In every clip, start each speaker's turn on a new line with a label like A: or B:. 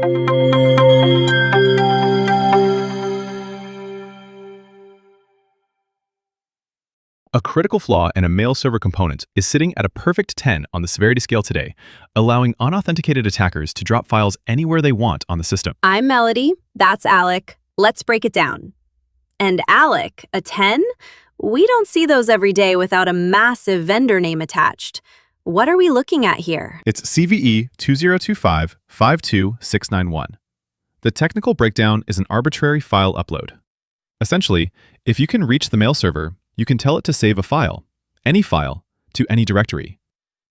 A: A critical flaw in a mail server component is sitting at a perfect 10 on the severity scale today, allowing unauthenticated attackers to drop files anywhere they want on the system.
B: I'm Melody. That's Alec. Let's break it down. And Alec, a 10? We don't see those every day without a massive vendor name attached. What are we looking at here?
A: It's CVE-2025-52691. The technical breakdown is an arbitrary file upload. Essentially, if you can reach the mail server, you can tell it to save a file, any file, to any directory.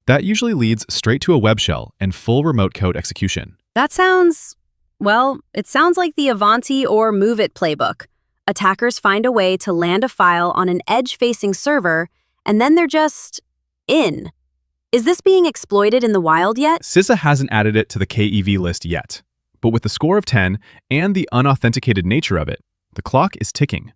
A: That usually leads straight to a web shell and full remote code execution.
B: That sounds, well, it sounds like the Avanti or Move It playbook. Attackers find a way to land a file on an edge-facing server, and then they're just in. Is this being exploited in the wild yet?
A: CISA hasn't added it to the KEV list yet, but with the score of 10 and the unauthenticated nature of it, the clock is ticking.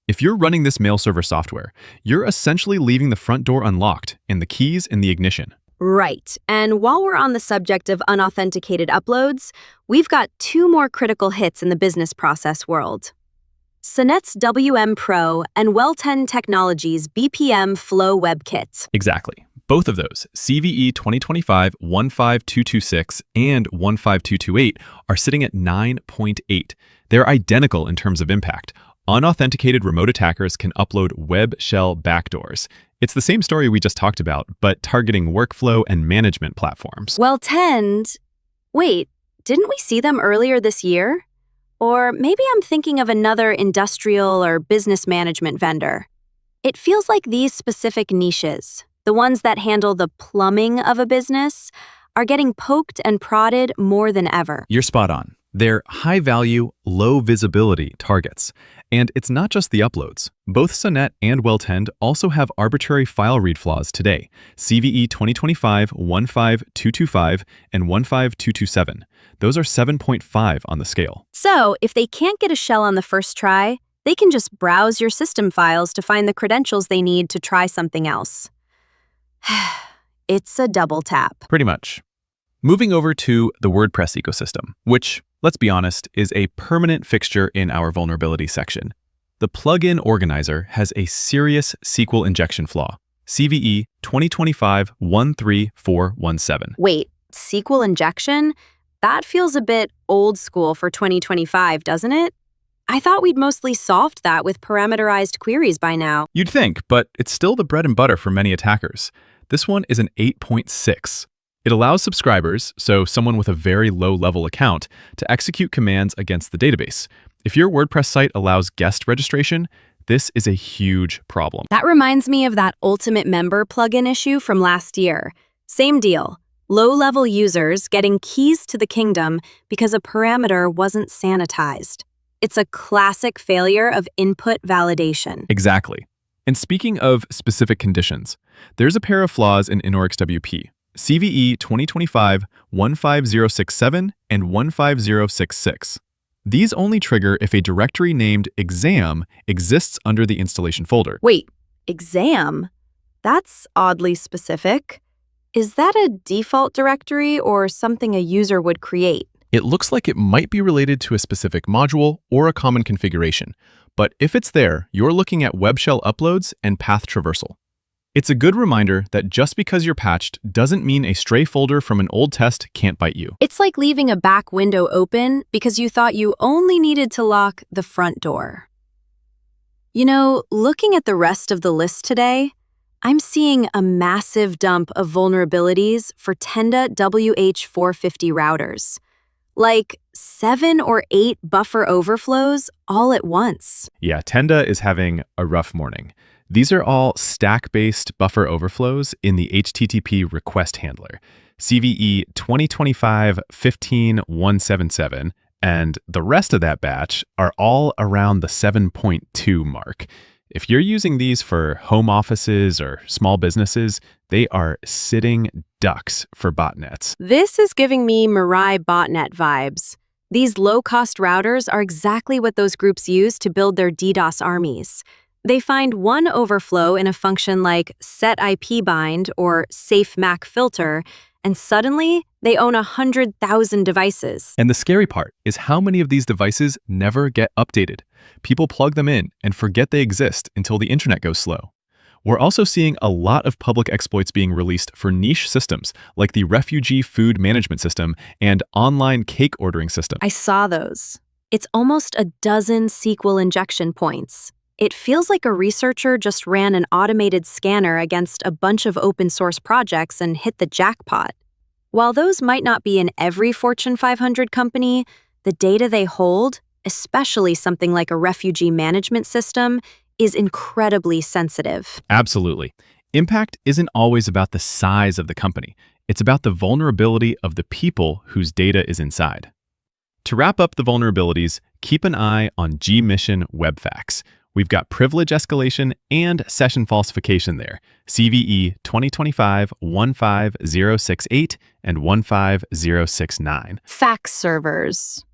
A: If you're running this mail server software, you're essentially leaving the front door unlocked and the keys in the ignition.
B: Right. And while we're on the subject of unauthenticated uploads, we've got two more critical hits in the business process world. Sunnet's WMPro and WellTend Technologies' BPMFlowWebkit.
A: Exactly. Both of those, CVE 2025-15226 and 15228, are sitting at 9.8. They're identical in terms of impact. Unauthenticated remote attackers can upload web shell backdoors. It's the same story we just talked about, but targeting workflow and management platforms.
B: WellTend. Wait, didn't we see them earlier this year? Or maybe I'm thinking of another industrial or business management vendor. It feels like these specific niches, the ones that handle the plumbing of a business, are getting poked and prodded more than ever.
A: You're spot on. They're high-value, low-visibility targets. And it's not just the uploads. Both Sunnet and WellTend also have arbitrary file read flaws today, CVE 2025-15225 and 15227. Those are 7.5 on the scale.
B: So, if they can't get a shell on the first try, they can just browse your system files to find the credentials they need to try something else. It's a double tap.
A: Pretty much. Moving over to the WordPress ecosystem, which, let's be honest, is a permanent fixture in our vulnerability section. The plugin organizer has a serious SQL injection flaw, CVE 2025-13417.
B: Wait, SQL injection? That feels a bit old school for 2025, doesn't it? I thought we'd mostly solved that with parameterized queries by now.
A: You'd think, but it's still the bread and butter for many attackers. This one is an 8.6. It allows subscribers, so someone with a very low-level account, to execute commands against the database. If your WordPress site allows guest registration, this is a huge problem.
B: That reminds me of that Ultimate Member plugin issue from last year. Same deal. Low-level users getting keys to the kingdom because a parameter wasn't sanitized. It's a classic failure of input validation.
A: Exactly. And speaking of specific conditions, there's a pair of flaws in Innorix WP. CVE 2025-15067 and 15066. These only trigger if a directory named exam exists under the installation folder.
B: Wait, exam? That's oddly specific. Is that a default directory or something a user would create?
A: It looks like it might be related to a specific module or a common configuration, but if it's there, you're looking at web shell uploads and path traversal. It's a good reminder that just because you're patched doesn't mean a stray folder from an old test can't bite you.
B: It's like leaving a back window open because you thought you only needed to lock the front door. You know, looking at the rest of the list today, I'm seeing a massive dump of vulnerabilities for Tenda WH450 routers. Like 7 or 8 buffer overflows all at once.
A: Yeah, Tenda is having a rough morning. These are all stack-based buffer overflows in the HTTP request handler, CVE 2025-15177, and the rest of that batch are all around the 7.2 mark. If you're using these for home offices or small businesses, they are sitting ducks for botnets.
B: This is giving me Mirai botnet vibes. These low-cost routers are exactly what those groups use to build their DDoS armies. They find one overflow in a function like setIPbind or safemacFilter, and suddenly They own 100,000 devices.
A: And the scary part is how many of these devices never get updated. People plug them in and forget they exist until the internet goes slow. We're also seeing a lot of public exploits being released for niche systems like the refugee food management system and online cake ordering system.
B: I saw those. It's almost a dozen SQL injection points. It feels like a researcher just ran an automated scanner against a bunch of open source projects and hit the jackpot. While those might not be in every Fortune 500 company, the data they hold, especially something like a refugee management system, is incredibly sensitive.
A: Absolutely. Impact isn't always about the size of the company. It's about the vulnerability of the people whose data is inside. To wrap up the vulnerabilities, keep an eye on G-Mission web facts. We've got privilege escalation and session falsification there. CVE-2025-15068 and 15069.
B: Fax servers.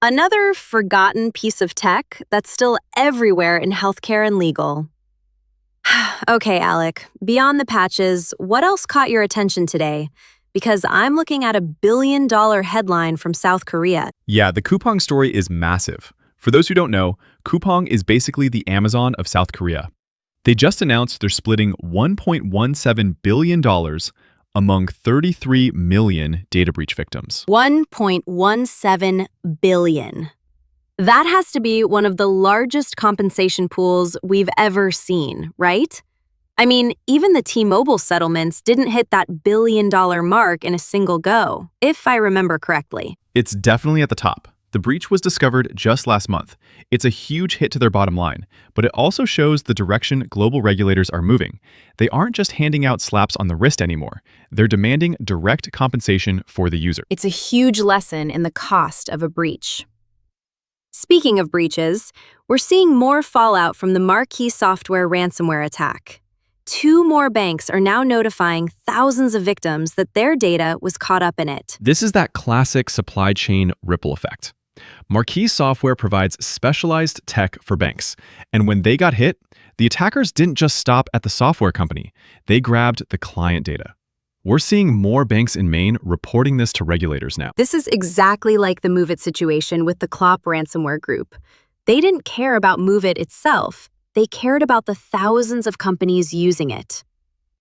B: Another forgotten piece of tech that's still everywhere in healthcare and legal. Okay, Alec, beyond the patches, what else caught your attention today? Because I'm looking at a billion-dollar headline from South Korea.
A: Yeah, the Coupang story is massive. For those who don't know, Coupang is basically the Amazon of South Korea. They just announced they're splitting $1.17 billion among 33 million data breach victims.
B: 1.17 billion. That has to be one of the largest compensation pools we've ever seen, right? I mean, even the T-Mobile settlements didn't hit that billion-dollar mark in a single go, if I remember correctly.
A: It's definitely at the top. The breach was discovered just last month. It's a huge hit to their bottom line, but it also shows the direction global regulators are moving. They aren't just handing out slaps on the wrist anymore. They're demanding direct compensation for the user.
B: It's a huge lesson in the cost of a breach. Speaking of breaches, we're seeing more fallout from the Marquis software ransomware attack. 2 more banks are now notifying thousands of victims that their data was caught up in it.
A: This is that classic supply chain ripple effect. Marquis software provides specialized tech for banks, and when they got hit, the attackers didn't just stop at the software company. They grabbed the client data. We're seeing more banks in Maine reporting this to regulators now.
B: This is exactly like the MoveIt situation with the Clop ransomware group. They didn't care about MoveIt itself. They cared about the thousands of companies using it.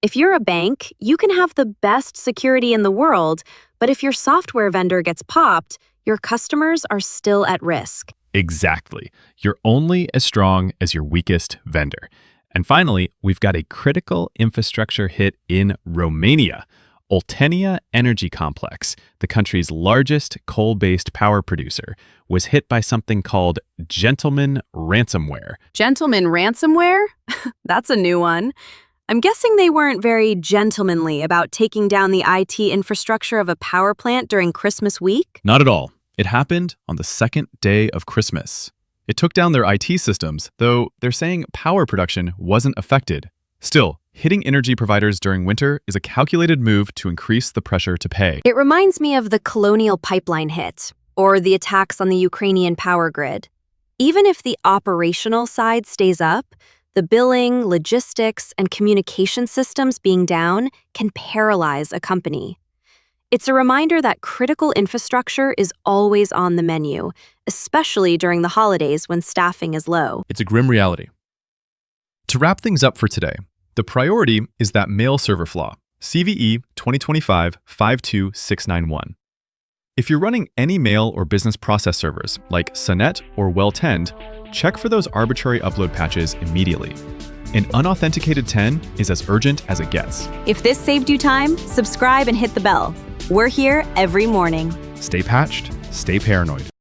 B: If you're a bank, you can have the best security in the world, but if your software vendor gets popped, your customers are still at risk.
A: Exactly. You're only as strong as your weakest vendor. And finally, we've got a critical infrastructure hit in Romania. Oltenia Energy Complex, the country's largest coal-based power producer, was hit by something called gentleman ransomware.
B: Gentleman ransomware? That's a new one. I'm guessing they weren't very gentlemanly about taking down the IT infrastructure of a power plant during Christmas week?
A: Not at all. It happened on the second day of Christmas. It took down their IT systems, though they're saying power production wasn't affected. Still, hitting energy providers during winter is a calculated move to increase the pressure to pay.
B: It reminds me of the Colonial Pipeline hit, or the attacks on the Ukrainian power grid. Even if the operational side stays up, the billing, logistics, and communication systems being down can paralyze a company. It's a reminder that critical infrastructure is always on the menu, especially during the holidays when staffing is low.
A: It's a grim reality. To wrap things up for today, the priority is that mail server flaw, CVE-2025-52691. If you're running any mail or business process servers like Sunnet or WELLTEND, check for those arbitrary upload patches immediately. An unauthenticated 10 is as urgent as it gets.
B: If this saved you time, subscribe and hit the bell. We're here every morning.
A: Stay patched, stay paranoid.